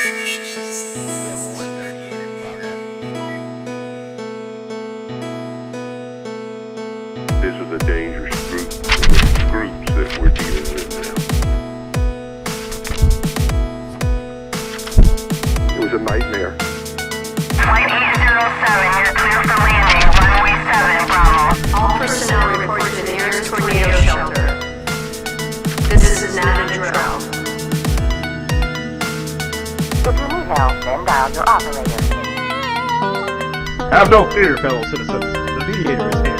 This is a dangerous groups that we're dealing with now. It was a nightmare. Flight 807, you're clear for landing. Runway 7, Bravo. All personnel report to the nearest tornado shelter. This is not a drill. If you need help, then dial your operator. Have no fear, fellow citizens. The Mediator is here.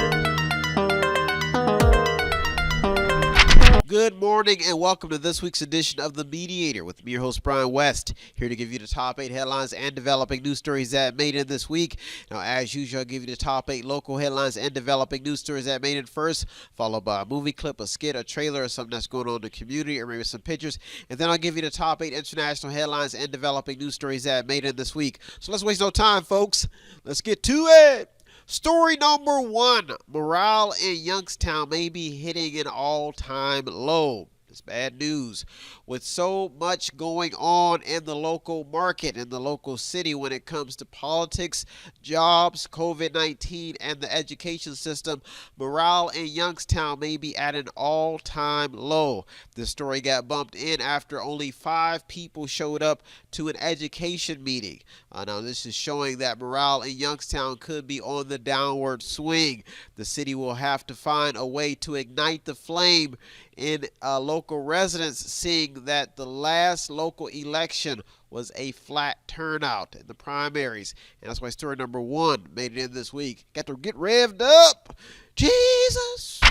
Good morning and welcome to this week's edition of The Mediator with me, your host, Brian West, here to give you the top 8 headlines and developing news stories that made it this week. Now, as usual, I'll give you the top 8 local headlines and developing news stories that made it first, followed by a movie clip, a skit, a trailer, or something that's going on in the community, or maybe some pictures. And then I'll give you the top 8 international headlines and developing news stories that made it this week. So let's waste no time, folks. Let's get to it. Story number 1, morale in Youngstown may be hitting an all-time low. It's bad news. With so much going on in the local market, in the local city when it comes to politics, jobs, COVID-19, and the education system, morale in Youngstown may be at an all-time low. This story got bumped in after only 5 people showed up to an education meeting. Now, this is showing that morale in Youngstown could be on the downward swing. The city will have to find a way to ignite the flame in local residents, seeing that the last local election was a flat turnout in the primaries. And that's why story number 1 made it in this week. Got to get revved up. Jesus.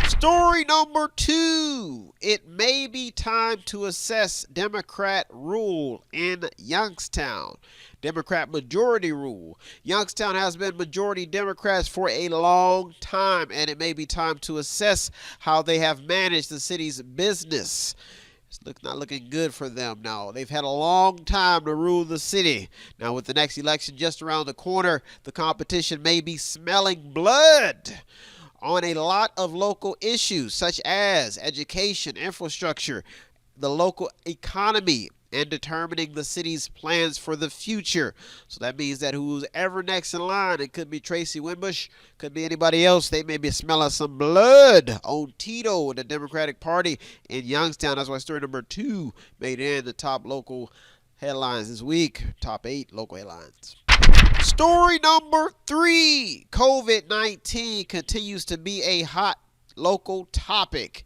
Story number 2. It may be time to assess Democrat rule in Youngstown. Democrat majority rule. Youngstown has been majority Democrats for a long time, and it may be time to assess how they have managed the city's business. It's not looking good for them now. They've had a long time to rule the city. Now, with the next election just around the corner, the competition may be smelling blood on a lot of local issues such as education, infrastructure, the local economy, and determining the city's plans for the future. So that means that who's ever next in line, it could be Tracy Winbush, could be anybody else, they may be smelling some blood on Tito and the Democratic Party in Youngstown. That's why story number 2 made it in the top local headlines this week. Top 8 local headlines. Story number 3, COVID-19 continues to be a hot local topic.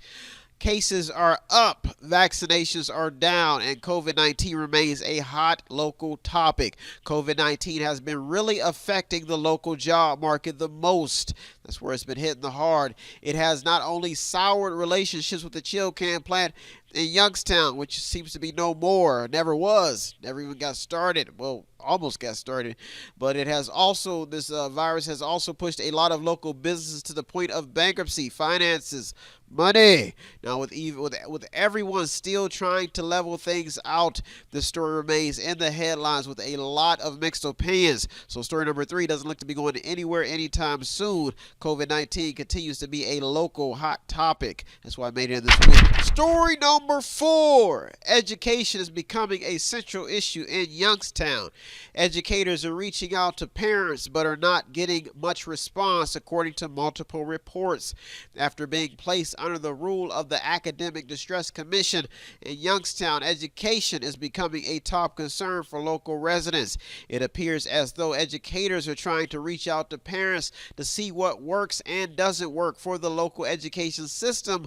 Cases are up, vaccinations are down, and COVID-19 remains a hot local topic. COVID-19 has been really affecting the local job market the most. That's where it's been hitting the hard. It has not only soured relationships with the Chilcan plant in Youngstown, which seems to be no more, never was, never even got started. Well, almost got started, but it has also, this virus has also pushed a lot of local businesses to the point of bankruptcy, finances, money. Now, with everyone still trying to level things out, this story remains in the headlines with a lot of mixed opinions. So story number 3 doesn't look to be going anywhere anytime soon. COVID-19 continues to be a local hot topic. That's why I made it in this week. Story number 4. Education is becoming a central issue in Youngstown. Educators are reaching out to parents but are not getting much response, according to multiple reports. After being placed under the rule of the Academic Distress Commission in Youngstown, education is becoming a top concern for local residents. It appears as though educators are trying to reach out to parents to see what works and doesn't work for the local education system,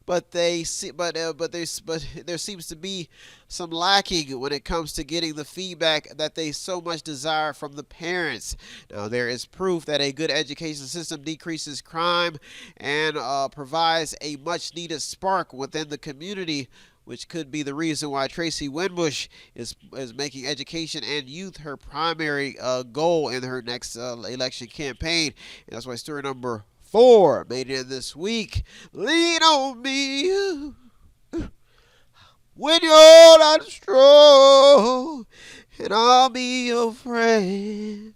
but there seems to be some lacking when it comes to getting the feedback that they so much desire from the parents. Now, there is proof that a good education system decreases crime and provides a much needed spark within the community, which could be the reason why Tracy Winbush is making education and youth her primary goal in her next election campaign. And that's why story number 4 made it in this week. Lean on me when you're not strong, and I'll be your friend.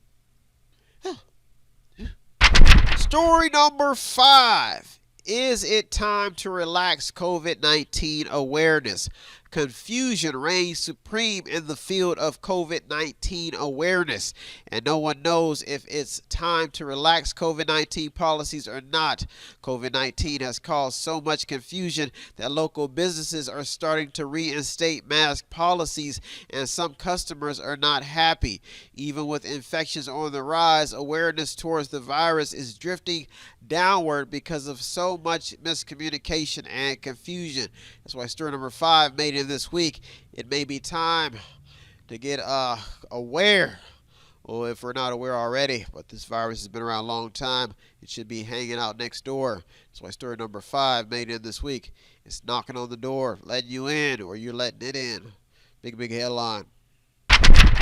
Story number 5. Is it time to relax COVID-19 awareness? confusion reigns supreme in the field of COVID-19 awareness, and no one knows if it's time to relax COVID-19 policies or not. COVID-19 has caused so much confusion that local businesses are starting to reinstate mask policies, and some customers are not happy. Even with infections on the rise, awareness towards the virus is drifting downward because of so much miscommunication and confusion. That's why story number 5 made it this week. It may be time to get aware. Well, if we're not aware already, but this virus has been around a long time, it should be hanging out next door. That's why story number 5 made it this week. It's knocking on the door, letting you in, or you're letting it in. Big headline.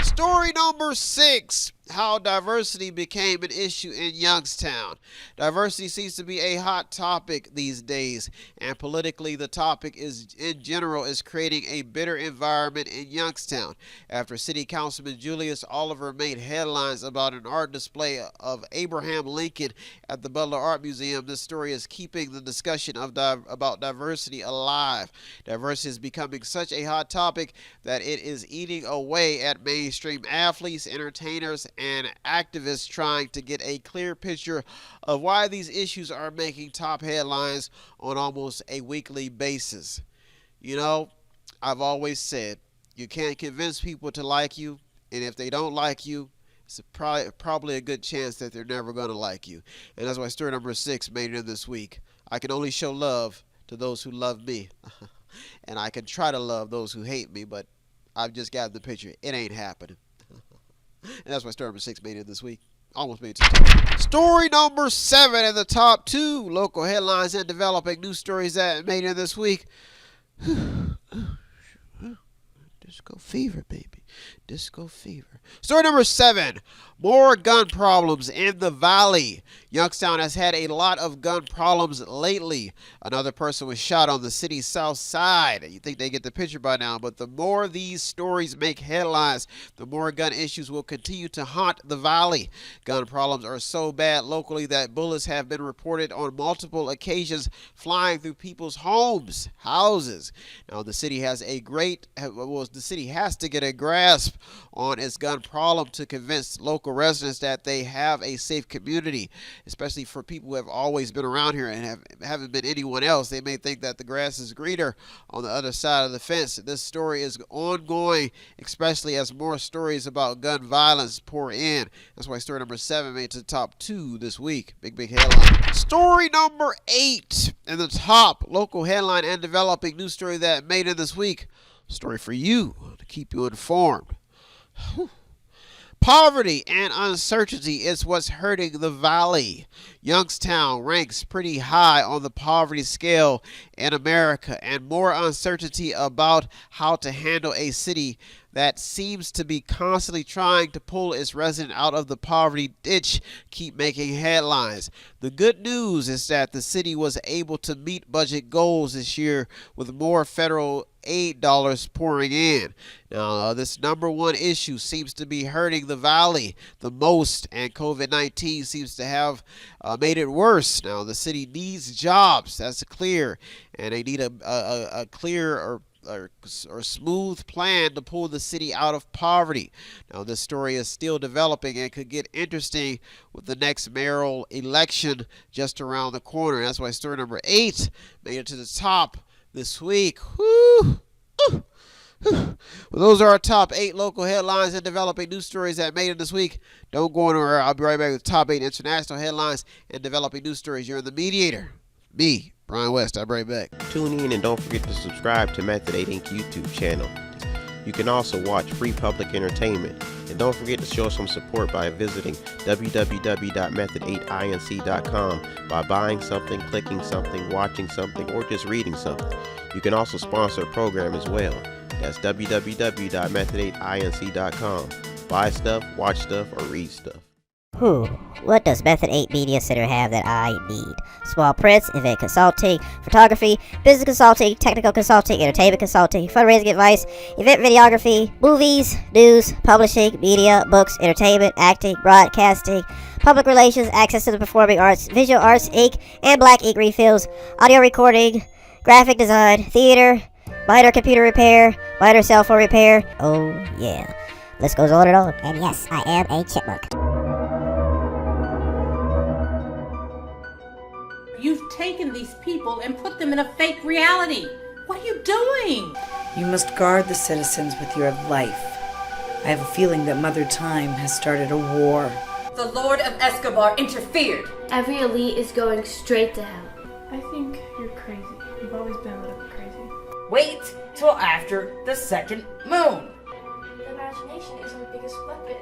Story number 6, how diversity became an issue in Youngstown. Diversity seems to be a hot topic these days, and politically the topic in general is creating a bitter environment in Youngstown after City Councilman Julius Oliver made headlines about an art display of Abraham Lincoln at the Butler Art Museum. This story is keeping the discussion about diversity alive. Diversity is becoming such a hot topic that it is eating away at mainstream athletes, entertainers, and activists trying to get a clear picture of why these issues are making top headlines on almost a weekly basis. You know, I've always said you can't convince people to like you, and if they don't like you, it's probably a good chance that they're never going to like you. And that's why story number 6 made it in this week. I can only show love to those who love me, and I can try to love those who hate me, but I've just got the picture. It ain't happening. And that's why story number 6 made it this week. Almost made it to the top. Story number 7 in the top 2 local headlines and developing news stories that made it this week. Disco fever, baby. Disco fever. Story number 7. More gun problems in the Valley. Youngstown has had a lot of gun problems lately. Another person was shot on the city's south side. You think they get the picture by now, but the more these stories make headlines, the more gun issues will continue to haunt the Valley. Gun problems are so bad locally that bullets have been reported on multiple occasions flying through people's houses. Now the city has the city has to get a grasp on its gun problem to convince local residents that they have a safe community, especially for people who have always been around here and haven't been anyone else. They may think that the grass is greener on the other side of the fence. This story is ongoing, especially as more stories about gun violence pour in. That's why story number 7 made it to the top 2 this week. Big headline. Story number 8 in the top local headline and developing news story that made it this week. Story for you to keep you informed. Poverty and uncertainty is what's hurting the Valley. Youngstown ranks pretty high on the poverty scale in America, and more uncertainty about how to handle a city that seems to be constantly trying to pull its resident out of the poverty ditch keep making headlines. The good news is that the city was able to meet budget goals this year with more federal aid dollars pouring in. Now, this number one issue seems to be hurting the Valley the most, and COVID-19 seems to have made it worse. Now, the city needs jobs, that's clear, and they need a clear or smooth plan to pull the city out of poverty. Now, this story is still developing and could get interesting with the next mayoral election just around the corner. That's why story number 8 made it to the top this week. Woo! Well, those are our top 8 local headlines and developing news stories that made it this week. Don't go anywhere. I'll be right back with the top 8 international headlines and developing news stories. You're in the Mediator. Me, Brian West. I'll be right back. Tune in and don't forget to subscribe to Method 8 Inc. YouTube channel. You can also watch free public entertainment. And don't forget to show some support by visiting www.method8inc.com by buying something, clicking something, watching something, or just reading something. You can also sponsor a program as well. That's www.method8inc.com. Buy stuff, watch stuff, or read stuff. What does Method 8 Media Center have that I need? Small prints, event consulting, photography, business consulting, technical consulting, entertainment consulting, fundraising advice, event videography, movies, news, publishing, media, books, entertainment, acting, broadcasting, public relations, access to the performing arts, visual arts, ink, and black ink refills, audio recording, graphic design, theater, minor computer repair, minor cell phone repair. Oh yeah, list goes on and on. And yes, I am a chipmunk. You've taken these people and put them in a fake reality. What are you doing? You must guard the citizens with your life. I have a feeling that Mother Time has started a war. The Lord of Escobar interfered. Every elite is going straight to hell. I think you're crazy. You've always been a little bit crazy. Wait till after the second moon. The imagination is our biggest weapon.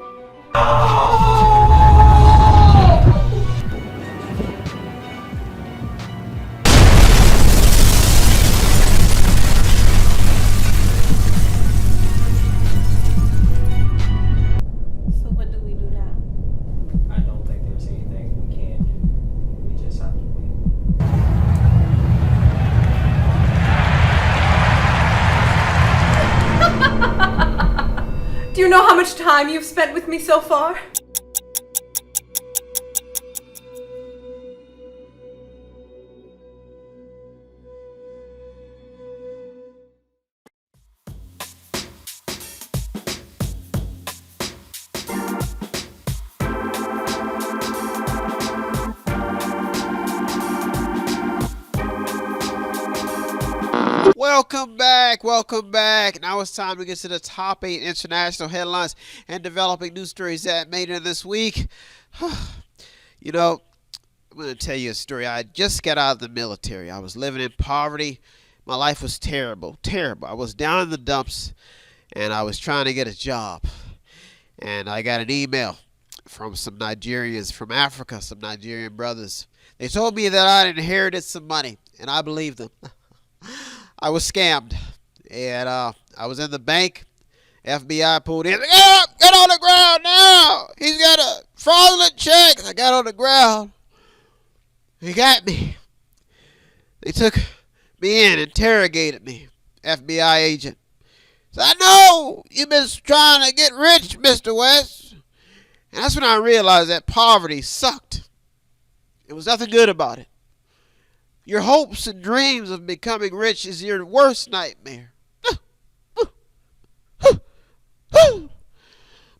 So what do we do now? I don't think there's anything we can do. We just have to wait. Do you know how much time you've spent with me so far? Welcome back, welcome back. Now it's time to get to the top 8 international headlines and developing news stories that made it this week. You know, I'm going to tell you a story. I just got out of the military. I was living in poverty. My life was terrible, terrible. I was down in the dumps, and I was trying to get a job. And I got an email from some Nigerians from Africa, some Nigerian brothers. They told me that I'd inherited some money, and I believed them. I was scammed, and I was in the bank. FBI pulled in. Get up! Get on the ground now! He's got a fraudulent check. I got on the ground. He got me. They took me in, interrogated me. FBI agent. So I know you've been trying to get rich, Mr. West. And that's when I realized that poverty sucked. There was nothing good about it. Your hopes and dreams of becoming rich is your worst nightmare.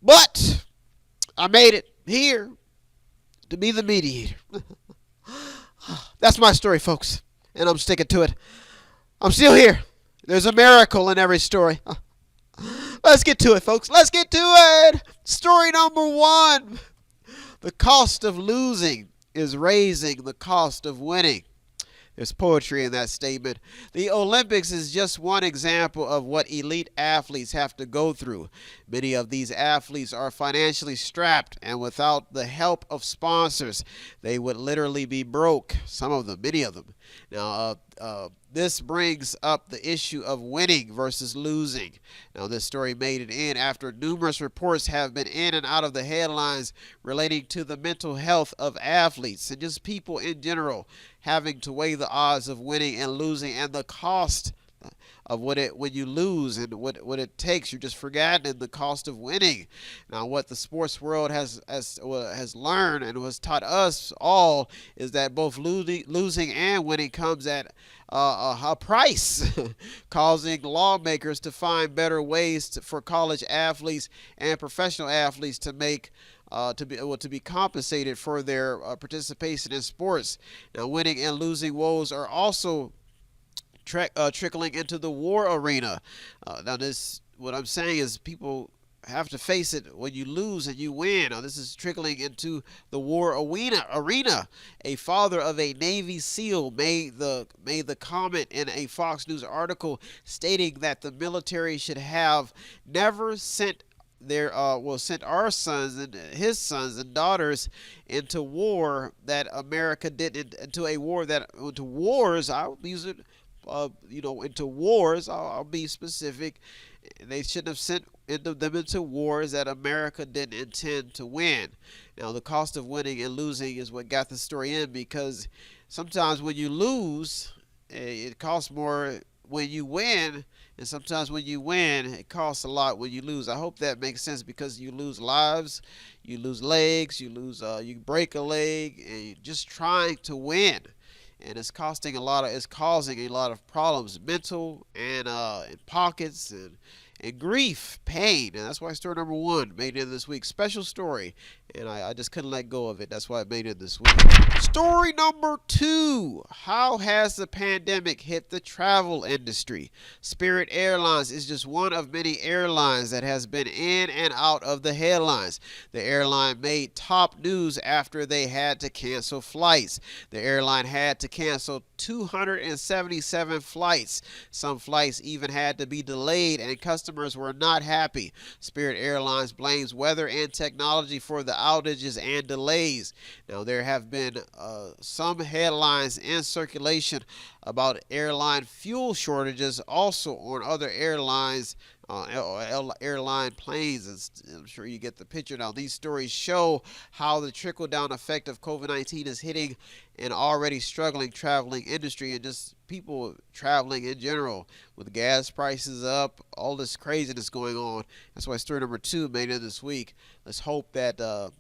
But I made it here to be the mediator. That's my story, folks, and I'm sticking to it. I'm still here. There's a miracle in every story. Let's get to it, folks. Let's get to it. Story number 1. The cost of losing is raising the cost of winning. There's poetry in that statement. The Olympics is just one example of what elite athletes have to go through. Many of these athletes are financially strapped, and without the help of sponsors, they would literally be broke. Some of them, many of them. Now, this brings up the issue of winning versus losing. Now, this story made it in after numerous reports have been in and out of the headlines relating to the mental health of athletes and just people in general having to weigh the odds of winning and losing and the cost of when you lose and what it takes. You're just forgotten the cost of winning. Now, what the sports world has learned and was taught us all is that both losing and winning comes at a price, causing lawmakers to find better ways for college athletes and professional athletes to make to be compensated for their participation in sports. Now, winning and losing woes are also trickling into the war arena. Now, what I'm saying is people have to face it when you lose and you win. Now, this is trickling into the war arena. A father of a Navy SEAL made the comment in a Fox News article stating that the military should have never sent sent our sons and his sons and daughters into war that America did into wars. I'll use it. Into wars. I'll be specific. They shouldn't have sent them into wars that America didn't intend to win. Now, the cost of winning and losing is what got the story in, because sometimes when you lose, it costs more when you win, and sometimes when you win, it costs a lot when you lose. I hope that makes sense, because you lose lives, you lose legs, you break a leg, and you're just trying to win. and it's causing a lot of problems, mental and in pockets and grief, pain, and that's why story number 1 made it this week. Special story, and I just couldn't let go of it. That's why it made it this week. Story number 2: how has the pandemic hit the travel industry? Spirit Airlines is just one of many airlines that has been in and out of the headlines. The airline made top news after they had to cancel flights. The airline had to cancel 277 flights. Some flights even had to be delayed, and customers were not happy. Spirit Airlines blames weather and technology for the outages and delays. Now, there have been some headlines in circulation about airline fuel shortages also on other airlines, airline planes, and I'm sure you get the picture now. These stories show how the trickle-down effect of COVID-19 is hitting an already struggling traveling industry and just people traveling in general, with gas prices up, all this craziness going on. That's why story number 2 made it this week. Let's hope that the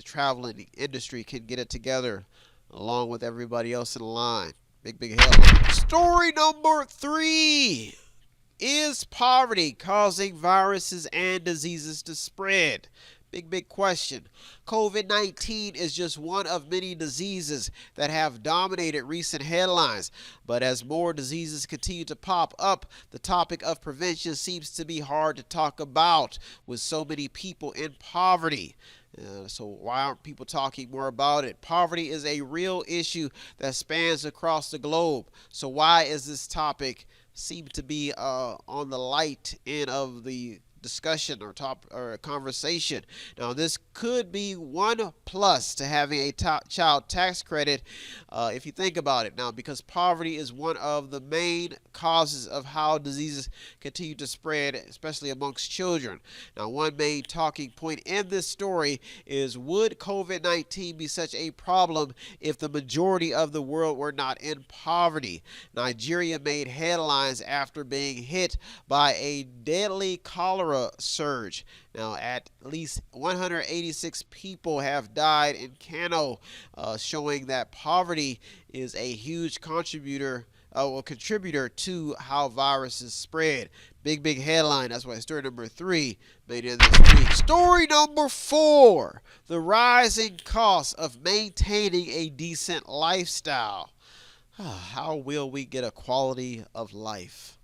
traveling industry can get it together along with everybody else in the line. Big headline. Story number 3: is poverty causing viruses and diseases to spread? Big question. COVID-19 is just one of many diseases that have dominated recent headlines. But as more diseases continue to pop up, the topic of prevention seems to be hard to talk about with so many people in poverty. So why aren't people talking more about it? Poverty is a real issue that spans across the globe. So why is this topic seem to be on the light end of the discussion or conversation? Now, this could be one plus to having a child tax credit if you think about it now, because poverty is one of the main causes of how diseases continue to spread, especially amongst children. Now, one main talking point in this story is, would COVID-19 be such a problem if the majority of the world were not in poverty? Nigeria made headlines after being hit by a deadly cholera surge. Now, at least 186 people have died in Kano, showing that poverty is a huge contributor to how viruses spread. Big headline. That's why story number 3 made it this week. Story number 4: the rising cost of maintaining a decent lifestyle. How will we get a quality of life?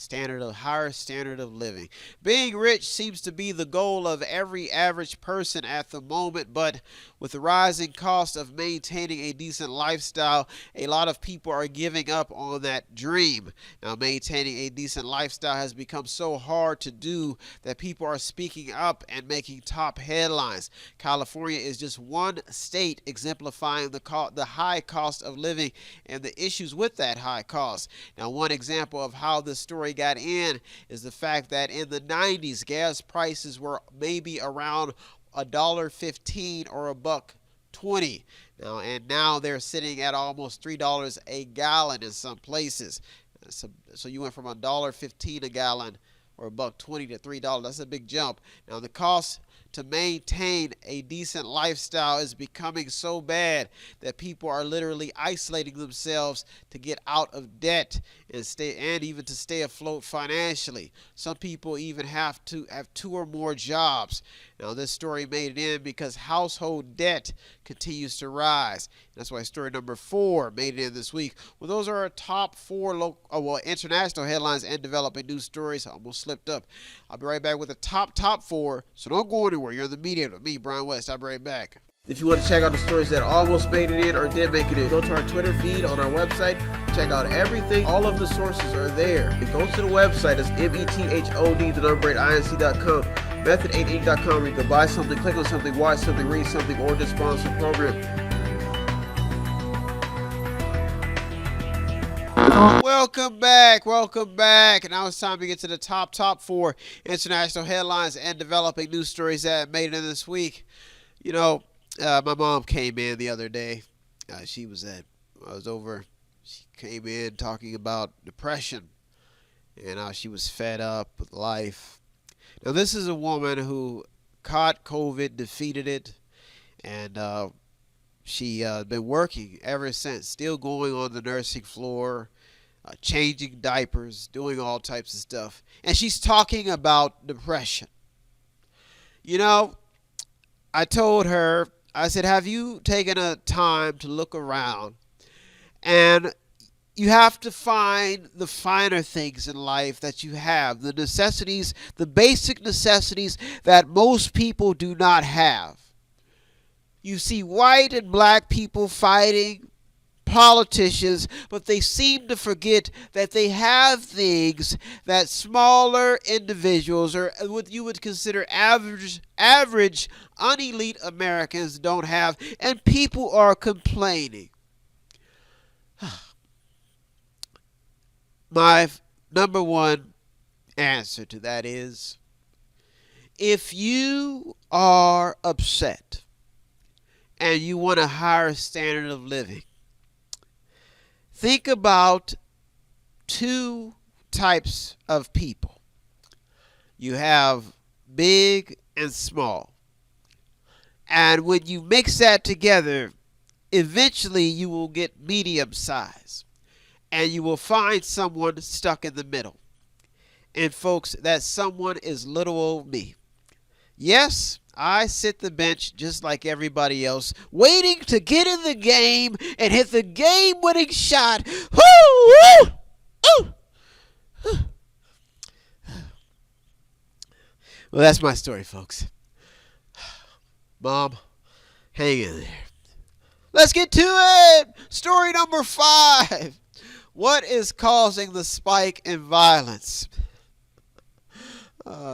Higher standard of living. Being rich seems to be the goal of every average person at the moment, but with the rising cost of maintaining a decent lifestyle, a lot of people are giving up on that dream. Now, maintaining a decent lifestyle has become so hard to do that people are speaking up and making top headlines. California is just one state exemplifying the high cost of living and the issues with that high cost. Now, one example of how this story got in is the fact that in the 90s, gas prices were maybe around $1.15 or $1.20. Now they're sitting at almost $3 a gallon in some places. So you went from $1.15 a gallon or $1.20 to $3. That's a big jump. Now, the cost to maintain a decent lifestyle is becoming so bad that people are literally isolating themselves to get out of debt and even to stay afloat financially. Some people even have to have 2 or more jobs. Now, this story made it in because household debt continues to rise. That's why story number 4 made it in this week. Well, those are our top 4 international headlines and developing news stories. I almost slipped up. I'll be right back with the top 4. So don't go anywhere. You're in the Mediator with me, Brian West. I'll be right back. If you want to check out the stories that almost made it in or did make it in, go to our Twitter feed on our website. Check out everything. All of the sources are there. And go to the website. It's method8inc.com. Method8inc.com, where you can buy something, click on something, watch something, read something, or just sponsor a program. Welcome back. And now it's time to get to the top 4 international headlines and developing news stories that made it in this week. You know, my mom came in the other day. She came in talking about depression and how she was fed up with life. Now, this is a woman who caught COVID, defeated it, and She been working ever since, still going on the nursing floor, changing diapers, doing all types of stuff. And she's talking about depression. You know, I told her, I said, have you taken a time to look around? And you have to find the finer things in life that you have, the necessities, the basic necessities that most people do not have. You see white and black people fighting, politicians, but they seem to forget that they have things that smaller individuals, or what you would consider average unelite Americans, don't have, and people are complaining. My number one answer to that is, if you are upset and you want a higher standard of living, think about two types of people. You have big and small. And when you mix that together, eventually you will get medium size. And you will find someone stuck in the middle. And folks, that someone is little old me. Yes, I sit the bench just like everybody else, waiting to get in the game and hit the game-winning shot. Woo! Woo! Well, that's my story, folks. Mom, hang in there. Let's get to it. Story number 5. What is causing the spike in violence?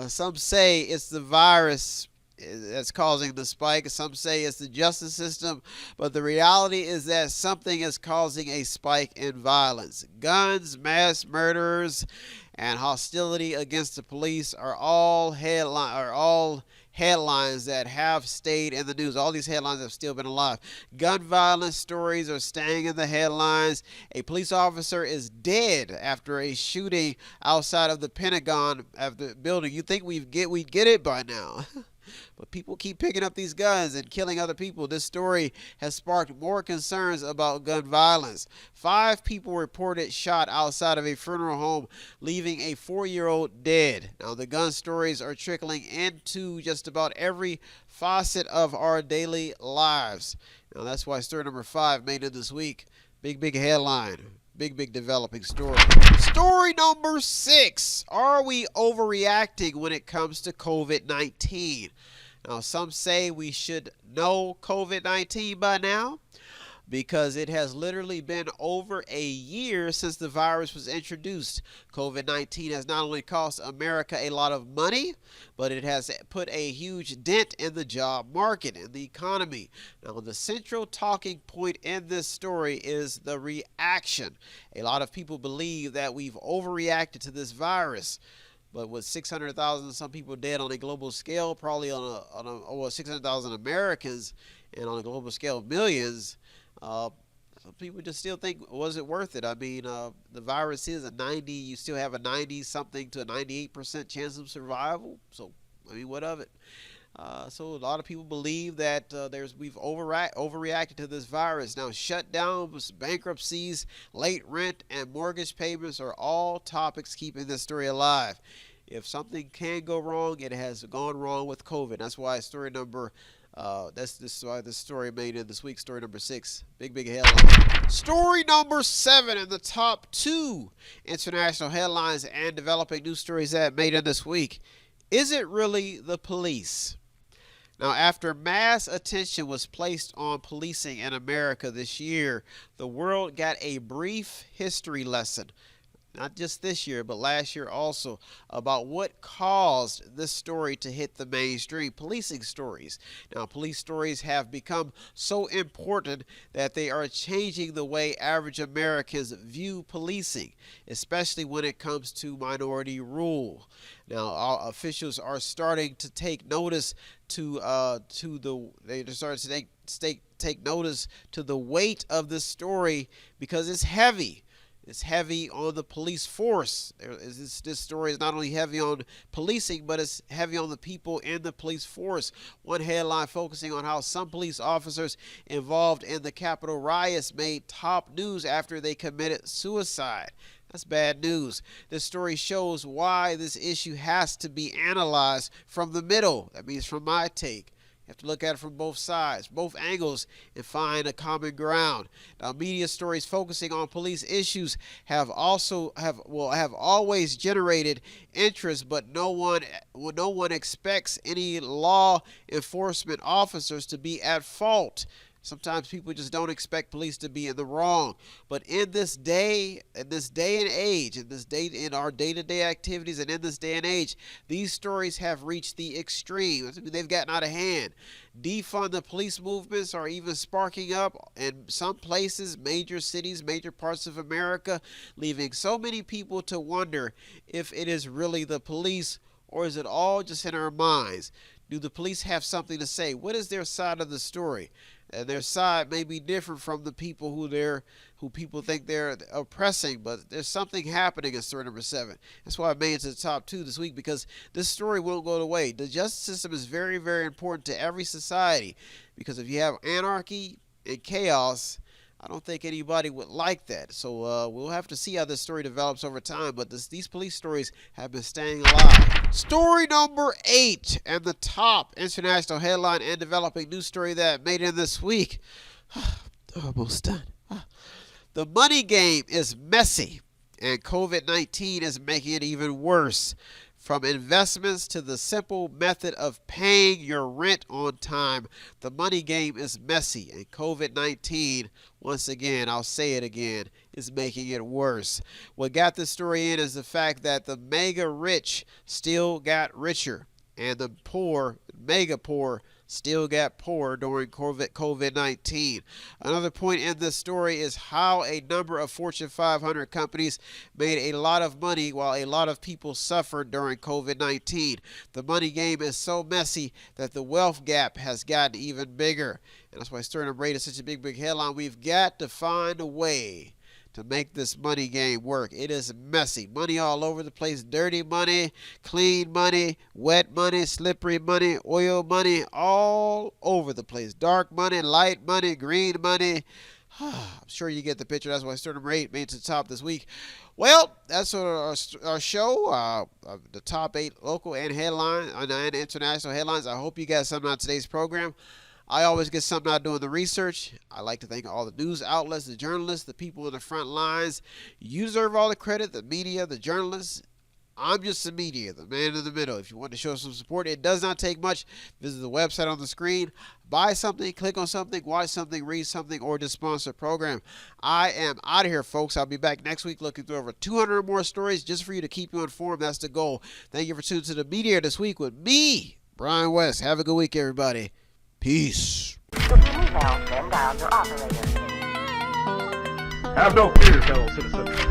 Some say it's the virus that's causing the spike. Some say it's the justice system. But the reality is that something is causing a spike in violence. Guns, mass murders, and hostility against the police are all headlines that have stayed in the news. All these headlines have still been alive. Gun violence stories are staying in the headlines. A police officer is dead after a shooting outside of the Pentagon of the building. You think we'd get it by now. But people keep picking up these guns and killing other people. This story has sparked more concerns about gun violence. 5 people reported shot outside of a funeral home, leaving a 4-year-old dead. Now, the gun stories are trickling into just about every facet of our daily lives. Now, that's why story number 5 made it this week. Big headline. Big developing story. Story number 6. Are we overreacting when it comes to COVID-19? Now, some say we should know COVID-19 by now, because it has literally been over a year since the virus was introduced. COVID-19 has not only cost America a lot of money, but it has put a huge dent in the job market and the economy. Now, the central talking point in this story is the reaction. A lot of people believe that we've overreacted to this virus. But with 600,000 some people dead on a global scale, probably on 600,000 Americans, and on a global scale millions, some people just still think, was it worth it? I mean, the virus is you still have a 90-something to a 98% chance of survival. So, I mean, what of it? So a lot of people believe that we've overreacted to this virus. Now, shutdowns, bankruptcies, late rent, and mortgage payments are all topics keeping this story alive. If something can go wrong, it has gone wrong with COVID. That's why story number that's why this story made in this week's story number 6. Big headline. Story number 7 in the top 2 international headlines and developing news stories that made in this week. Is it really the police? Now, after mass attention was placed on policing in America this year, the world got a brief history lesson, not just this year, but last year also, about what caused this story to hit the mainstream. Policing stories. Now, police stories have become so important that they are changing the way average Americans view policing, especially when it comes to minority rule. Now, our officials are starting to take notice to take notice to the weight of this story, because it's heavy. is heavy on the police force. This story is not only heavy on policing, but it's heavy on the people in the police force. One headline focusing on how some police officers involved in the Capitol riots made top news after they committed suicide. That's bad news. This story shows why this issue has to be analyzed from the middle. That means from my take. You have to look at it from both sides, both angles, and find a common ground. Now, media stories focusing on police issues have always generated interest, but no one expects any law enforcement officers to be at fault. Sometimes people just don't expect police to be in the wrong. But in this day and age, in our day-to-day activities and in this day and age, these stories have reached the extreme. I mean, they've gotten out of hand. Defund the police movements are even sparking up in some places, major cities, major parts of America, leaving so many people to wonder if it is really the police or is it all just in our minds. Do the police have something to say? What is their side of the story? And their side may be different from the people who people think they're oppressing, but there's something happening in story number 7. That's why I made it to the top 2 this week, because this story won't go away. The justice system is very, very important to every society, because if you have anarchy and chaos, I don't think anybody would like that. So we'll have to see how this story develops over time, but these police stories have been staying alive. Story number 8, and the top international headline and developing news story that made it this week. Almost done. The money game is messy, and COVID-19 is making it even worse. From investments to the simple method of paying your rent on time, the money game is messy, and COVID-19, once again, I'll say it again, is making it worse. What got this story in is the fact that the mega rich still got richer, and the poor, mega poor, still got poor during COVID-19. Another point in this story is how a number of Fortune 500 companies made a lot of money while a lot of people suffered during COVID-19. The money game is so messy that the wealth gap has gotten even bigger. And that's why story number 8 is such a big headline. We've got to find a way to make this money game work. It is messy. Money all over the place. Dirty money, clean money, wet money, slippery money, oil money, all over the place. Dark money, light money, green money. I'm sure you get the picture. That's why story number 8 made it to the top this week. Well, that's our show. The top 8 local and headline and international headlines. I hope you got something out of today's program. I always get something out doing the research. I like to thank all the news outlets, the journalists, the people in the front lines. You deserve all the credit, the media, the journalists. I'm just the media, the man in the middle. If you want to show some support, it does not take much. Visit the website on the screen. Buy something, click on something, watch something, read something, or just sponsor a program. I am out of here, folks. I'll be back next week looking through over 200 more stories just for you to keep you informed. That's the goal. Thank you for tuning to the Mediator this week with me, Brian West. Have a good week, everybody. Peace. Have no fear, fellow citizens.